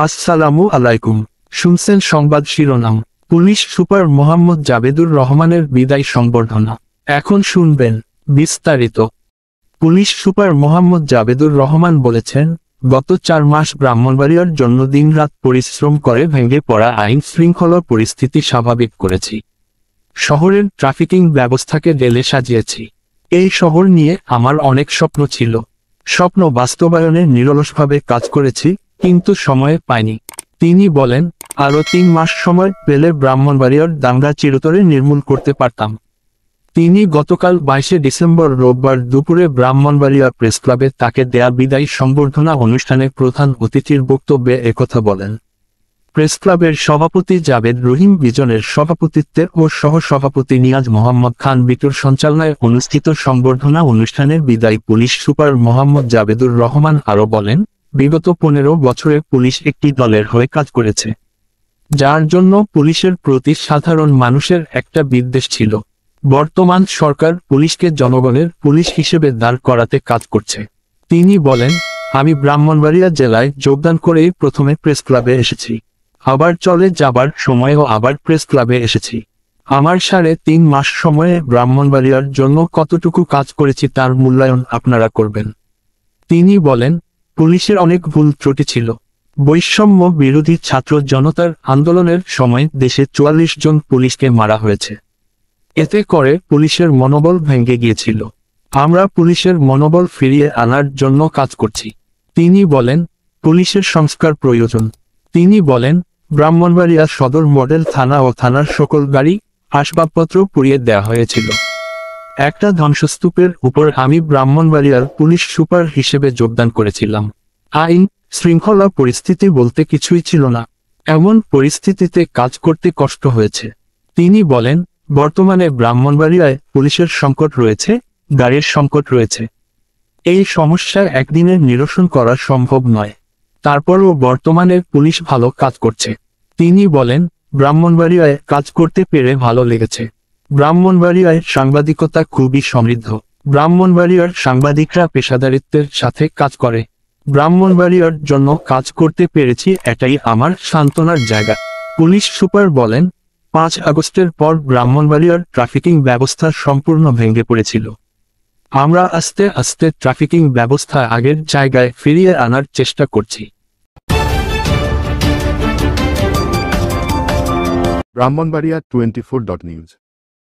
আসসালামু আলাইকুম। শুনছেন সংবাদ শিরোনাম। পুলিশ সুপার মোহাম্মদ জাবেদুর রহমানের বিদায় সংবর্ধনা। এখন শুনবেন বিস্তারিত। পুলিশ সুপার মোহাম্মদ জাবেদুর রহমান বলেছেন, গত 4 মাস ব্রাহ্মণবাড়িয়ার জন্য দিনরাত পরিশ্রম করে ভেঙে পড়া আইন শৃঙ্খলা পরিস্থিতি স্বাভাবিক করেছি। শহরের ট্রাফিকিং ব্যবস্থাকে ঢেলে সাজিয়েছি। এই শহর নিয়ে আমার অনেক স্বপ্ন ছিল। স্বপ্ন বাস্তবায়নে নিরলসভাবে কাজ করেছি, কিন্তু সময়ে পাইনি। তিনি বলেন, আরও 3 মাস সময় পেলে ব্রাহ্মণবাড়িয়ার দাঙ্গা চিরতরে নির্মূল করতে পারতাম। তিনি গতকাল 22 ডিসেম্বর রোববার দুপুরে ব্রাহ্মণবাড়িয়া প্রেসক্লাবে তাকে দেয়া বিদায়ী সংবর্ধনা অনুষ্ঠানে প্রধান অতিথির বক্তব্যে একথা বলেন। প্রেসক্লাবের সভাপতি জাবেদ রহিম বিজনের সভাপতিত্বে ও সহ-সভাপতি নিয়াজ মোহাম্মদ খান বিটুর সঞ্চালনায় অনুষ্ঠিত সংবর্ধনা অনুষ্ঠানের বিদায়ী পুলিশ সুপার মোহাম্মদ জাবেদুর রহমান আরও বলেন, বিগত 15 বছরে পুলিশ একটি দলের হয়ে কাজ করেছে, যার জন্য পুলিশের প্রতি সাধারণ মানুষের একটা বিদ্বেষ ছিল। বর্তমান সরকার পুলিশকে জনগণের পুলিশ হিসেবে দাঁড় করাতে কাজ করছে। তিনি বলেন, আমি ব্রাহ্মণবাড়িয়া জেলায় যোগদান করেই প্রথমে প্রেসক্লাবে এসেছি, আবার চলে যাবার সময়েও আবার প্রেসক্লাবে এসেছি। আমার 3.5 মাস সময়ে ব্রাহ্মণবাড়িয়ার জন্য কতটুকু কাজ করেছি তার মূল্যায়ন আপনারা করবেন। তিনি বলেন, পুলিশের অনেক ভুল ত্রুটি ছিল। বৈষম্য বিরোধী ছাত্র জনতার আন্দোলনের সময় দেশে 44 জন পুলিশকে মারা হয়েছে। এতে করে পুলিশের মনোবল ভেঙে গিয়েছিল। আমরা পুলিশের মনোবল ফিরিয়ে আনার জন্য কাজ করছি। তিনি বলেন, পুলিশের সংস্কার প্রয়োজন। তিনি বলেন, ব্রাহ্মণবাড়িয়া সদর মডেল থানা ও থানার সকল গাড়ি আসবাবপত্র পুড়িয়ে দেওয়া হয়েছিল। একটা ধ্বংসস্তূপের উপর আমি ব্রাহ্মণবাড়িয়ার পুলিশ সুপার হিসেবে যোগদান করেছিলাম। আইন শৃঙ্খলা পরিস্থিতি বলতে কিছুই ছিল না। এমন পরিস্থিতিতে কাজ করতে কষ্ট হয়েছে। তিনি বলেন, বর্তমানে ব্রাহ্মণবাড়িয়ায় পুলিশের সংকট রয়েছে, গাড়ির সংকট রয়েছে। এই সমস্যা একদিনের নিরসন করা সম্ভব নয়। তারপরও বর্তমানে পুলিশ ভালো কাজ করছে। তিনি বলেন, ব্রাহ্মণবাড়িয়ায় কাজ করতে পেরে ভালো লেগেছে। ব্রাহ্মণবাড়িয়ায় সাংবাদিকতা খুবই সমৃদ্ধ। ব্রাহ্মণবাড়িয়ার সাংবাদিকরা পেশাদারিত্বের সাথে কাজ করে। ব্রাহ্মণবাড়িয়ার জন্য কাজ করতে পেরেছি, এটাই আমার সান্ত্বনার জায়গা। পুলিশ সুপার বলেন, 5 আগস্টের পর ব্রাহ্মণবাড়িয়ার ট্রাফিকিং ব্যবস্থা সম্পূর্ণ ভেঙে পড়েছিল। আমরা আস্তে আস্তে ট্রাফিকিং ব্যবস্থা আগের জায়গায় ফিরিয়ে আনার চেষ্টা করছি। ব্রাহ্মণবাড়িয়া 24.news